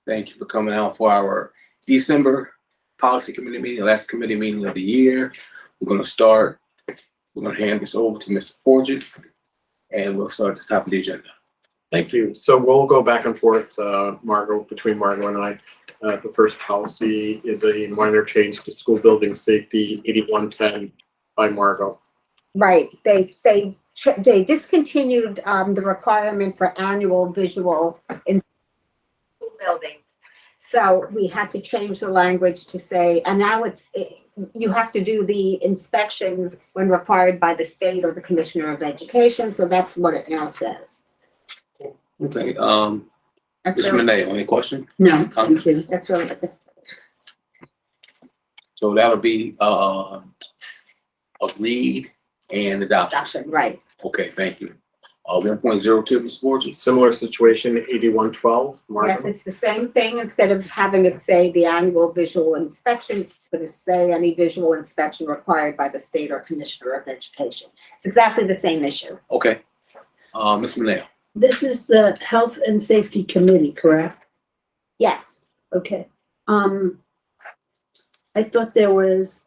Thank you for coming out for our December policy committee meeting, last committee meeting of the year. We're going to hand this over to Mr. Forget, and we'll start at the top of the agenda. Thank you. So we'll go back and forth, between Margot and I. The first policy is a minor change to school building safety, 8110 by Margot. Right. They discontinued the requirement for annual visual in school buildings. So we had to change the language to say, and now you have to do the inspections when required by the state or the Commissioner of Education. So that's what it now says. Okay, Ms. Monet, any questions? No, thank you. That's really So that'll be agreed and adopted. adoption, right? Okay, thank you. 1.02, Ms. Forget. Similar situation, 8112, Margot. Yes, it's the same thing. Instead of having it say the annual visual inspection, it's going to say any visual inspection required by the state or Commissioner of Education. It's exactly the same issue. Okay, Ms. Monet. This is the Health and Safety Committee, correct? Yes. Okay. I thought there was,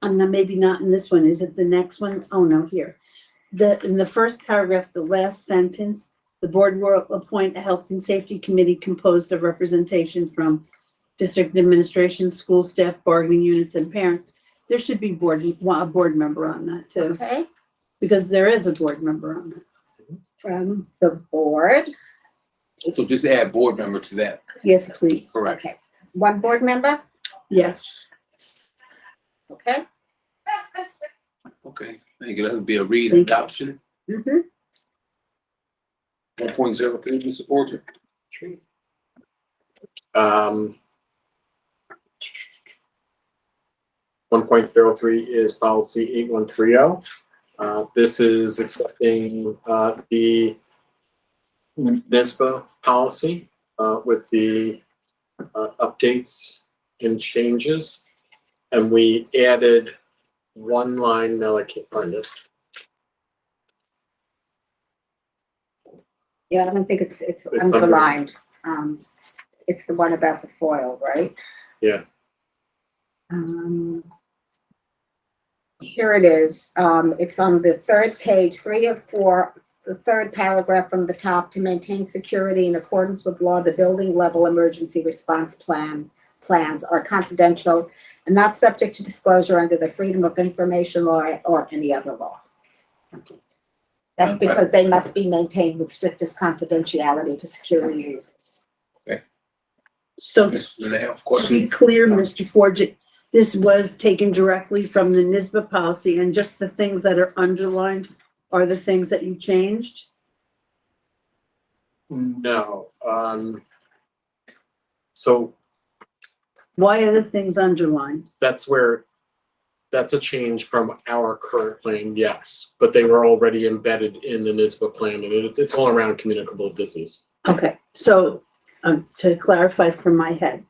maybe not in this one. Is it the next one? Oh, no, here. In the first paragraph, the last sentence, the board will appoint a Health and Safety Committee composed of representation from district administration, school staff, bargaining units, and parents. There should be a board member on that too, Okay. because there is a board member on that. From the board. So just add board member to that. Yes, please. Correct. Okay. One board member. Yes. Okay. Okay, thank you. That would be a read and adoption. Mm-hmm. 1.03, Mr. Forget. Um, 1.03 is policy 8130. This is accepting the NISBA policy with the updates and changes. And we added one line, no, I can't find it. Yeah, I don't think it's underlined. It's the one about the foil, right? Yeah. Here it is. It's on the third page, 3 of 4, the third paragraph from the top. To maintain security in accordance with law, the building level emergency response plans are confidential and not subject to disclosure under the Freedom of Information law or any other law. That's because they must be maintained with strictest confidentiality for security reasons. So Ms. Monet, to be questions? clear, Mr. Forget, this was taken directly from the NISBA policy, and just the things that are underlined are the things that you changed? No. So Why are the things underlined? that's a change from our current plan, yes, but they were already embedded in the NISBA plan, and it's all around communicable disease. Okay, so to clarify from my head,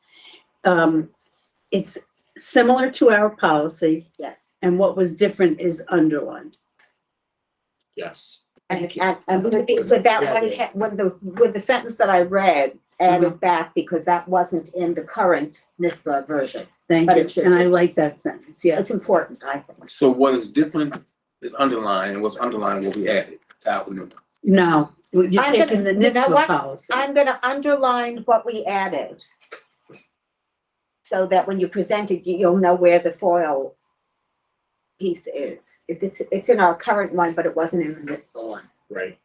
it's similar to our policy, Yes. and what was different is underlined. Yes. And with that one, with the sentence that I read, added back because that wasn't in the current NISBA version. Thank But you, it should and be. I like that sentence, yeah. It's important, I think. So what is different is underlined, and what's underlined will be added to our number. No, you're I'm gonna- taking the you know NISBA what? policy. I'm gonna underline what we added. So that when you present it, you'll know where the foil piece is. It's in our current one, but it wasn't in the NISBA one. Right.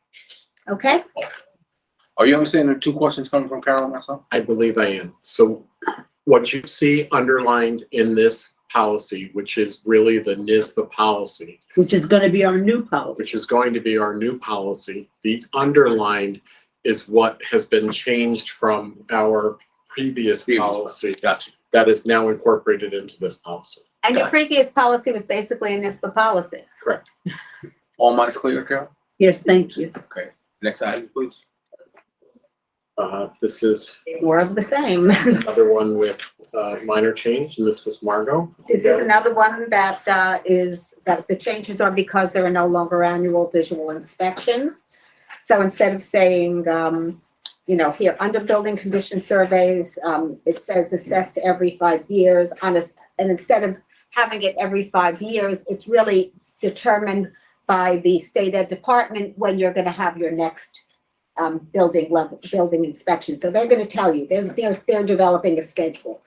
Okay? Are you understanding the two questions coming from Carol and myself? I believe I am. So what you see underlined in this policy, which is really the NISBA policy, Which is gonna be our new policy. which is going to be our new policy, the underlined is what has been changed from our previous policy Gotcha. that is now incorporated into this policy. And your Gotcha. previous policy was basically a NISBA policy. Correct. All minds clear, Carol? Yes, thank you. Okay. Next item, please. This is More of the same. another one with minor change, and this was Margot. This is another one that that the changes are because there are no longer annual visual inspections. So instead of saying you know, here, under building condition surveys, it says assessed every 5 years on a, and instead of having it every 5 years, it's really determined by the state ed department when you're gonna have your next building inspection. So they're gonna tell you, they're developing a schedule.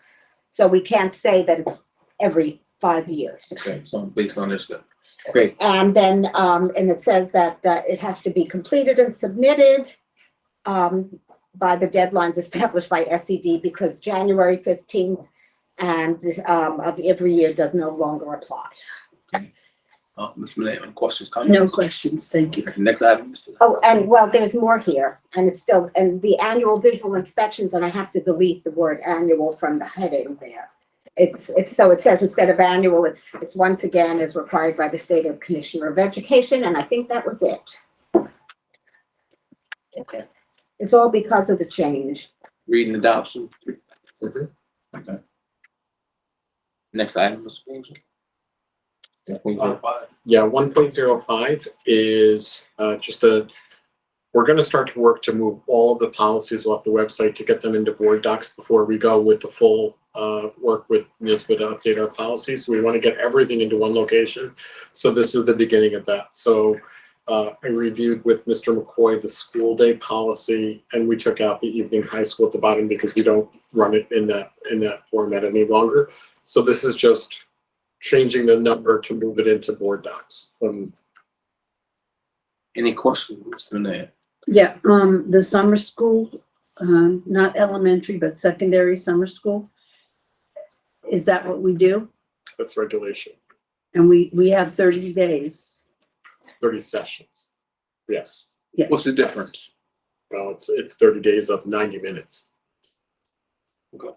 So we can't say that it's every 5 years. Okay, so based on this, great. And then, and it says that it has to be completed and submitted by the deadlines established by SED, because January 15th and of every year does no longer apply. Ms. Monet, any questions, comments? No questions, thank you. Next item, Mr. Oh, and well, there's more here, and it's still, and the annual visual inspections, and I have to delete the word annual from the heading there. It's, so it says instead of annual, it's once again as required by the State of Commissioner of Education, and I think that was it. Okay. It's all because of the change. Reading adoption. Mhm. Okay. Next item, Mr. Forget. Yeah, 1.05 is just we're gonna start to work to move all of the policies off the website to get them into board docs before we go with the full work with NISBA to update our policies. So we want to get everything into one location. So this is the beginning of that. So I reviewed with Mr. McCoy the school day policy, and we took out the evening high school at the bottom because we don't run it in that format any longer. So this is just changing the number to move it into board docs. Any questions, Mr. Monet? Yeah, the summer school, not elementary, but secondary summer school. Is that what we do? That's regulation, And we have 30 days. 30 sessions. Yes. Yes. What's the difference? Well, it's 30 days of 90 minutes. Okay.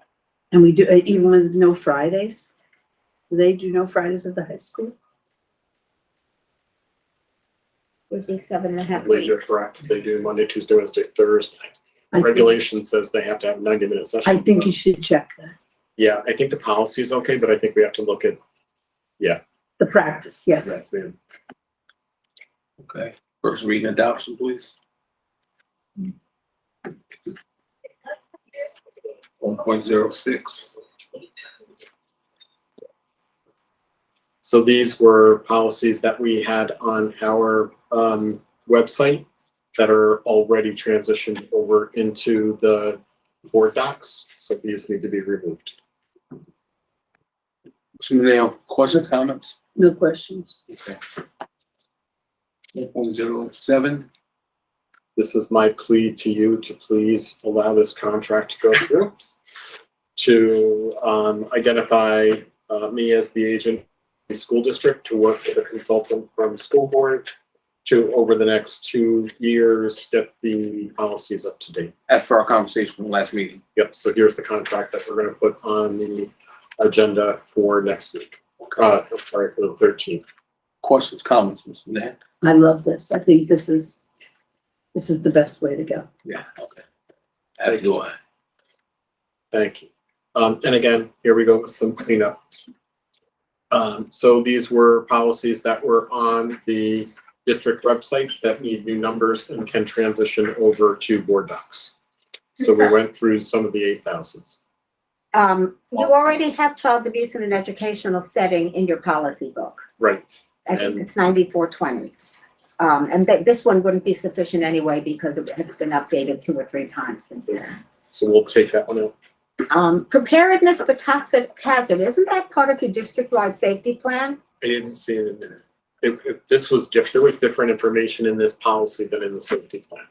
And we do, even with no Fridays? Do they do no Fridays at the high school? Would be 7.5 I believe you're weeks. correct. They do Monday, Tuesday, Wednesday, Thursday. I think- Regulation says they have to have 90-minute sessions. I think you should check that. Yeah, I think the policy is okay, but I think we have to look at, The practice, yes. yeah. Okay. First reading adoption, please. 1.06. So these were policies that we had on our website that are already transitioned over into the board docs. So these need to be removed. Mr. Monet, questions, comments? No questions. Okay. 1.07. This is my plea to you to please allow this contract to go through, to identify me as the agent of the school district to work with a consultant from the school board to, over the next 2 years, get the policies up to date. As for our conversation from the last meeting. Yep, so here's the contract that we're gonna put on the agenda for next week. I'm sorry, for the 13th. Questions, comments, Mr. Monet? I love this. I think this is the best way to go. Yeah, okay. As do I. Thank you. And again, here we go with some cleanup. So these were policies that were on the district website that need new numbers and can transition over to board docs. So we went through some of the 8,000s. You already have child abuse in an educational setting in your policy book. Right. I think And- it's 9420. And this one wouldn't be sufficient anyway because it's been updated 2 or 3 times since then. So we'll take that one out. Preparedness for toxic hazard, isn't that part of your district-wide safety plan? I didn't see it in there. This was different. There was different information in this policy than in the safety plan.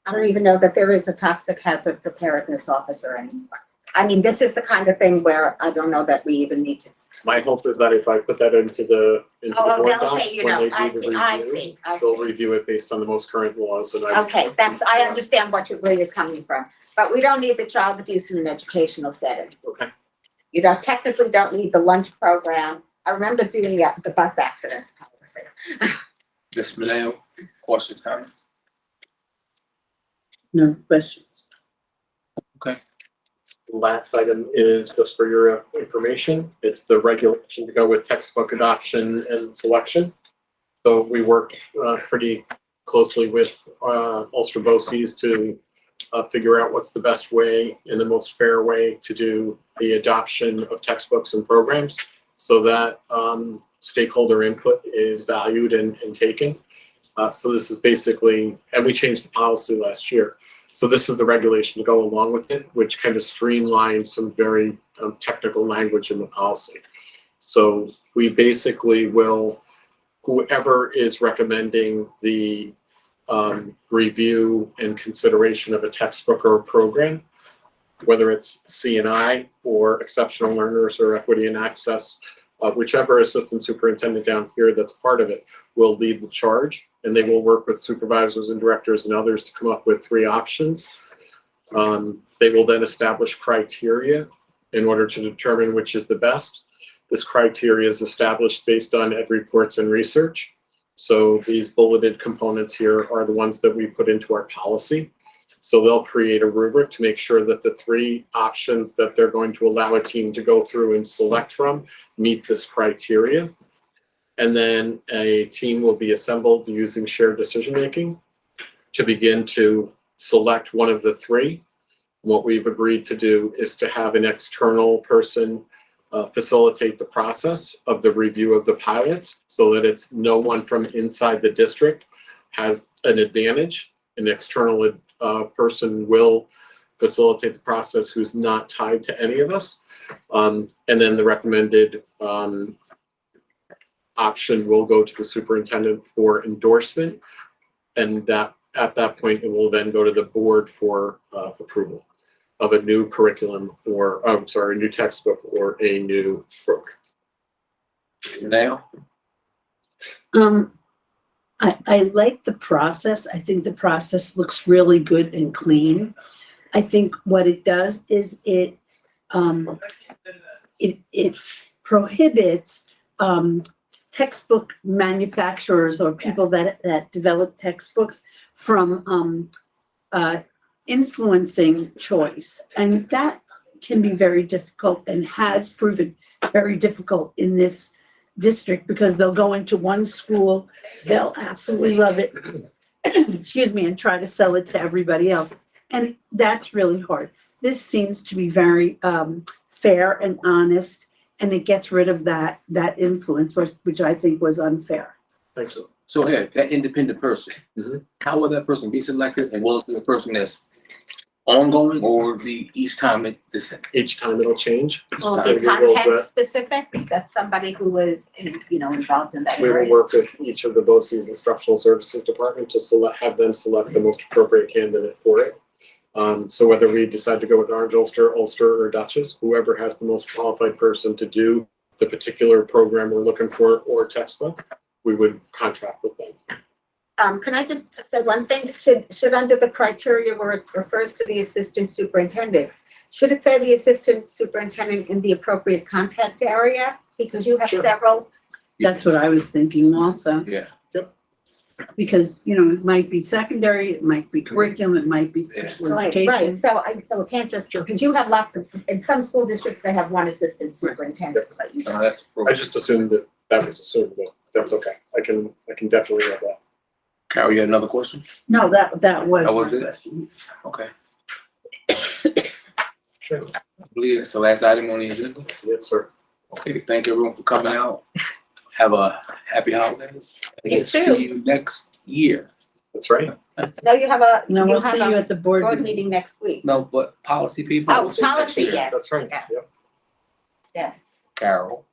I don't even know that there is a toxic hazard preparedness officer anymore. I mean, this is the kind of thing where I don't know that we even need to. My hope is that if I put that into the Oh, board they'll docs, say, you when know, they do I the see, I review, see, I they'll see. review it based on the most current laws and I. Okay, I understand where you're coming from, but we don't need the child abuse in an educational setting. Okay. You don't, technically don't need the lunch program. I remember doing the bus accidents policy. Ms. Monet, questions, comments? No questions. Last item is just for your information. It's the regulation to go with textbook adoption and selection. So we work pretty closely with Ulster BOCES to figure out what's the best way and the most fair way to do the adoption of textbooks and programs so that stakeholder input is valued and taken. So this is basically, and we changed the policy last year. So this is the regulation to go along with it, which kind of streamlines some very technical language in the policy. So we basically will, whoever is recommending the review and consideration of a textbook or a program, whether it's C&I or exceptional learners or equity and access, whichever assistant superintendent down here that's part of it will lead the charge, and they will work with supervisors and directors and others to come up with 3 options. They will then establish criteria in order to determine which is the best. This criteria is established based on ed reports and research. So these bulleted components here are the ones that we put into our policy. So they'll create a rubric to make sure that the 3 options that they're going to allow a team to go through and select from meet this criteria. And then a team will be assembled using shared decision-making to begin to select one of the 3. What we've agreed to do is to have an external person facilitate the process of the review of the pilots so that it's no one from inside the district has an advantage. An external person will facilitate the process who's not tied to any of us. And then the recommended option will go to the superintendent for endorsement. And that at that point, it will then go to the board for approval of a new curriculum or, I'm sorry, a new textbook or a new program. Now, I like the process. I think the process looks really good and clean. I think what it does is it prohibits textbook manufacturers or people that develop textbooks from influencing choice. And that can be very difficult and has proven very difficult in this district because they'll go into one school, they'll absolutely love it, excuse me, and try to sell it to everybody else. And that's really hard. This seems to be very fair and honest, and it gets rid of that influence, which I think was unfair. Thanks. so here, that independent person, Mhm. how will that person be selected, and will it be a person that's ongoing or be each time it is? Each time it'll change. Will And be we will, content specific, that's somebody who was, involved in that We will area. work with each of the BOCES instructional services department to have them select the most appropriate candidate for it. So whether we decide to go with Orange Ulster, or Dutchess, whoever has the most qualified person to do the particular program we're looking for or textbook, we would contract with them. Can I just say one thing? Should under the criteria where it refers to the assistant superintendent, should it say the assistant superintendent in the appropriate content area? Because you have Sure. several. That's what I was thinking also, Yeah, because, it might be secondary, it might be curriculum, it might be special Right, education. so it can't just, because you have lots of, in some school districts, they have one assistant superintendent, but you don't. that's. I just assumed that was assumed, but that's okay. I can definitely have that. Carol, you had another question? No, that was. That was my it? question. Okay, Sure. I believe it's the last item on the agenda. Yes, sir. Okay, thank everyone for coming out. Have a happy holidays. And You we'll too. see you next year. That's right. No, you have a, No, you we'll have see you a at the board board meeting. meeting next week. No, but policy people. Oh, we'll see you next policy, year. yes. That's right. Yes. Yep. Yes. Carol.